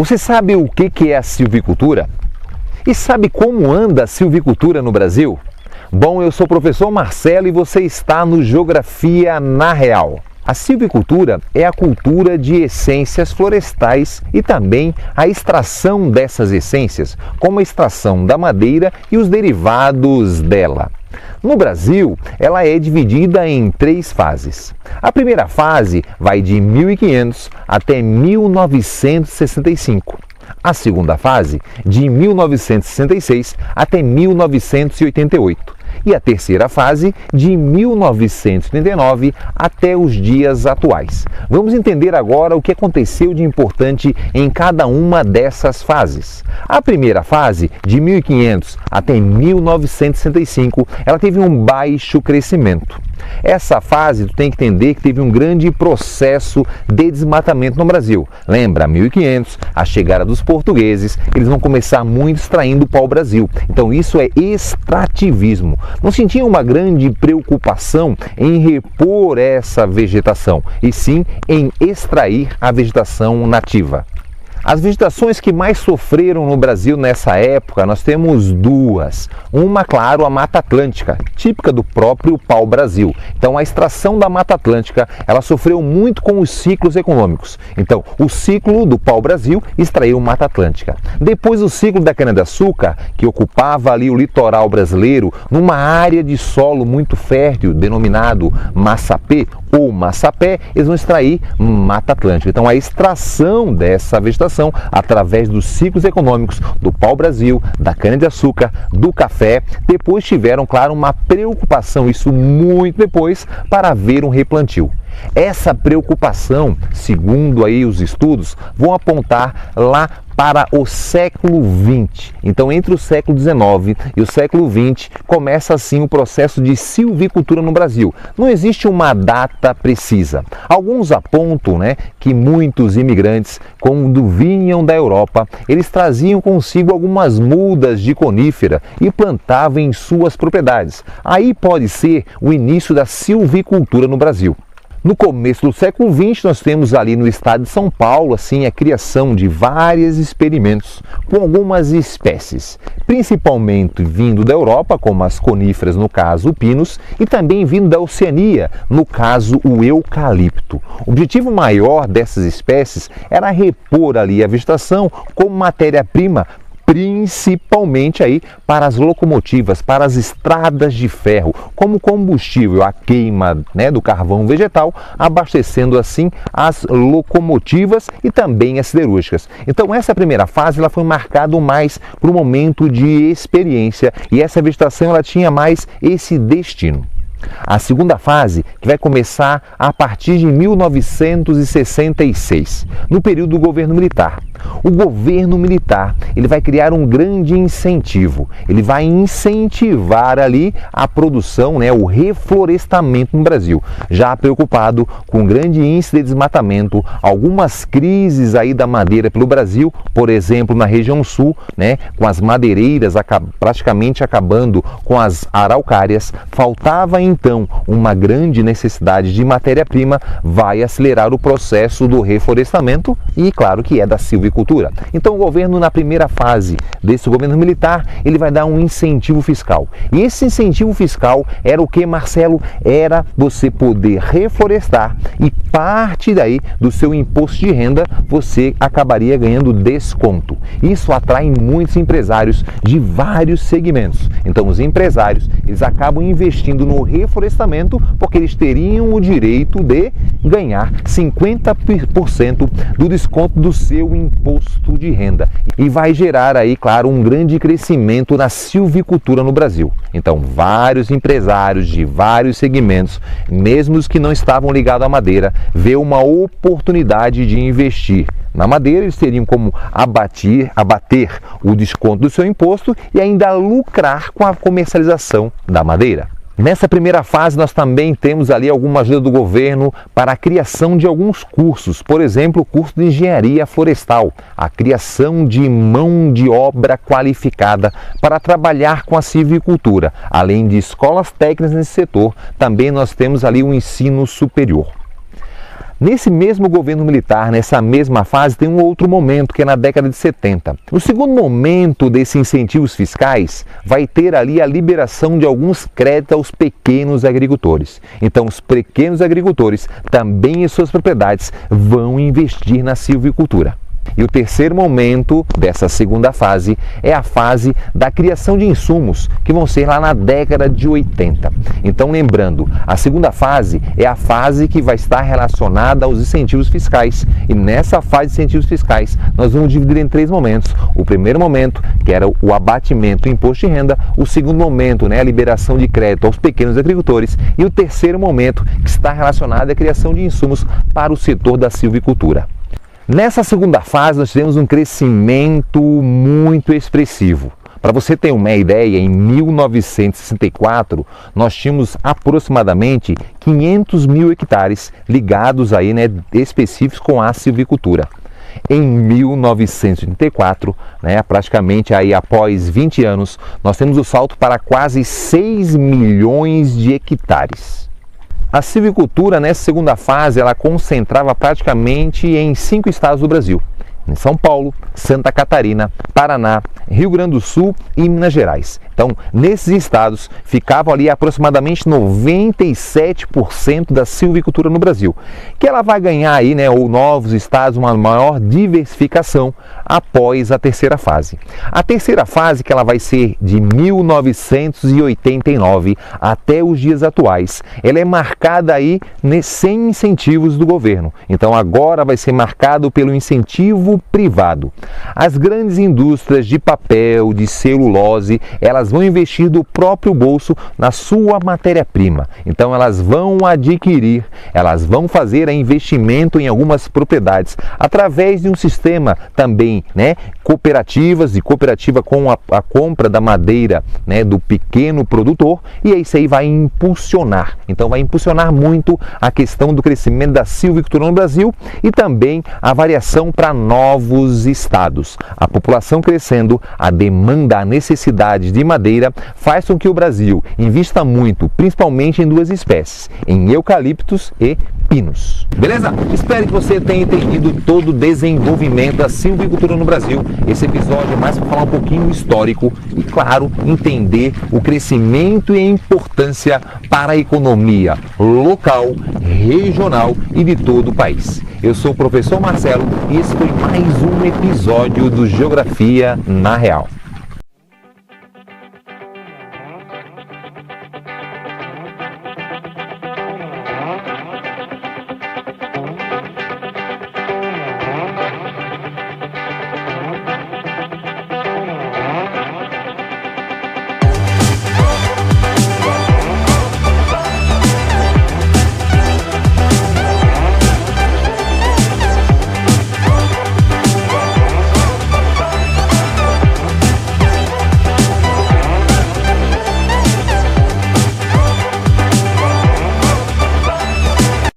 Você sabe o que é a silvicultura? E sabe como anda a silvicultura no Brasil? Bom, eu sou o professor Marcelo e você está no Geografia na Real. A silvicultura é a cultura de essências florestais e também a extração dessas essências, como a extração da madeira e os derivados dela. No Brasil, ela é dividida em 3 fases. A primeira fase vai de 1500 até 1965. A segunda fase, de 1966 até 1988. E a terceira fase, de 1989 até os dias atuais. Vamos entender agora o que aconteceu de importante em cada uma dessas fases. A primeira fase, de 1500 até 1965, ela teve um baixo crescimento. Essa fase, tu tem que entender que teve um grande processo de desmatamento no Brasil. Lembra, 1500, a chegada dos portugueses, eles vão começar muito extraindo o pau-brasil. Então isso é extrativismo. Não sentiam uma grande preocupação em repor essa vegetação, e sim em extrair a vegetação nativa. As vegetações que mais sofreram no Brasil nessa época, nós temos 2. Uma, claro, a Mata Atlântica, típica do próprio pau-brasil. Então, a extração da Mata Atlântica, ela sofreu muito com os ciclos econômicos. Então, o ciclo do pau-brasil extraiu Mata Atlântica. Depois, o ciclo da cana-de-açúcar, que ocupava ali o litoral brasileiro, numa área de solo muito fértil, denominado massapê ou massapé, eles vão extrair Mata Atlântica. Então, a extração dessa vegetação através dos ciclos econômicos do pau-brasil, da cana-de-açúcar, do café, depois tiveram, claro, uma preocupação, isso muito depois, para haver um replantio. Essa preocupação, segundo aí os estudos, vão apontar lá para o século XX. Então, entre o século XIX e o século XX, começa assim o processo de silvicultura no Brasil. Não existe uma data precisa. Alguns apontam, que muitos imigrantes, quando vinham da Europa, eles traziam consigo algumas mudas de conífera e plantavam em suas propriedades. Aí pode ser o início da silvicultura no Brasil. No começo do século XX, nós temos ali no estado de São Paulo, assim, a criação de vários experimentos com algumas espécies, principalmente vindo da Europa, como as coníferas, no caso o pinus, e também vindo da Oceania, no caso o eucalipto. O objetivo maior dessas espécies era repor ali a vegetação como matéria-prima, principalmente aí para as locomotivas, para as estradas de ferro, como combustível, a queima do carvão vegetal, abastecendo assim as locomotivas e também as siderúrgicas. Então essa primeira fase ela foi marcada mais por um momento de experiência e essa vegetação ela tinha mais esse destino. A segunda fase, que vai começar a partir de 1966, no período do governo militar. O governo militar, ele vai criar um grande incentivo. Ele vai incentivar ali a produção, o reflorestamento no Brasil. Já preocupado com um grande índice de desmatamento, algumas crises aí da madeira pelo Brasil, por exemplo, na região sul, com as madeireiras praticamente acabando com as araucárias, faltava então uma grande necessidade de matéria-prima, vai acelerar o processo do reflorestamento e claro que é da silvicultura. Então o governo na primeira fase desse governo militar, ele vai dar um incentivo fiscal. E esse incentivo fiscal era o que, Marcelo? Era você poder reflorestar e parte daí do seu imposto de renda você acabaria ganhando desconto. Isso atrai muitos empresários de vários segmentos. Então os empresários, eles acabam investindo no reflorestamento porque eles teriam o direito de ganhar 50% do desconto do seu imposto de renda. E vai gerar aí, claro, um grande crescimento na silvicultura no Brasil. Então, vários empresários de vários segmentos, mesmo os que não estavam ligados à madeira, vê uma oportunidade de investir. Na madeira, eles teriam como abater o desconto do seu imposto e ainda lucrar com a comercialização da madeira. Nessa primeira fase, nós também temos ali alguma ajuda do governo para a criação de alguns cursos, por exemplo, o curso de engenharia florestal, a criação de mão de obra qualificada para trabalhar com a silvicultura. Além de escolas técnicas nesse setor, também nós temos ali o ensino superior. Nesse mesmo governo militar, nessa mesma fase, tem um outro momento, que é na década de 70. No segundo momento desses incentivos fiscais, vai ter ali a liberação de alguns créditos aos pequenos agricultores. Então, os pequenos agricultores, também em suas propriedades, vão investir na silvicultura. E o terceiro momento dessa segunda fase é a fase da criação de insumos, que vão ser lá na década de 80. Então, lembrando, a segunda fase é a fase que vai estar relacionada aos incentivos fiscais. E nessa fase de incentivos fiscais, nós vamos dividir em 3 momentos. O primeiro momento, que era o abatimento do imposto de renda. O segundo momento, a liberação de crédito aos pequenos agricultores. E o terceiro momento, que está relacionado à criação de insumos para o setor da silvicultura. Nessa segunda fase, nós tivemos um crescimento muito expressivo. Para você ter uma ideia, em 1964, nós tínhamos aproximadamente 500 mil hectares ligados aí, específicos com a silvicultura. Em 1984, praticamente aí após 20 anos, nós temos o salto para quase 6 milhões de hectares. A silvicultura, nessa segunda fase, ela concentrava praticamente em 5 estados do Brasil. Em São Paulo, Santa Catarina, Paraná, Rio Grande do Sul e Minas Gerais. Então, nesses estados, ficavam ali aproximadamente 97% da silvicultura no Brasil. Que ela vai ganhar aí, ou novos estados, uma maior diversificação após a terceira fase. A terceira fase, que ela vai ser de 1989 até os dias atuais, ela é marcada aí sem incentivos do governo. Então, agora vai ser marcado pelo incentivo privado. As grandes indústrias de papel, de celulose, elas vão investir do próprio bolso na sua matéria-prima. Então elas vão adquirir, elas vão fazer investimento em algumas propriedades através de um sistema também, cooperativas, e cooperativa com a compra da madeira, do pequeno produtor, e isso aí vai impulsionar. Então vai impulsionar muito a questão do crescimento da silvicultura no Brasil e também a variação para novos estados. A população crescendo, a demanda, a necessidade de madeira faz com que o Brasil invista muito, principalmente em 2 espécies, em eucaliptos e pinos. Beleza? Espero que você tenha entendido todo o desenvolvimento da silvicultura no Brasil. Esse episódio é mais para falar um pouquinho histórico e, claro, entender o crescimento e a importância para a economia local, regional e de todo o país. Eu sou o professor Marcelo e esse foi mais um episódio do Geografia na Real.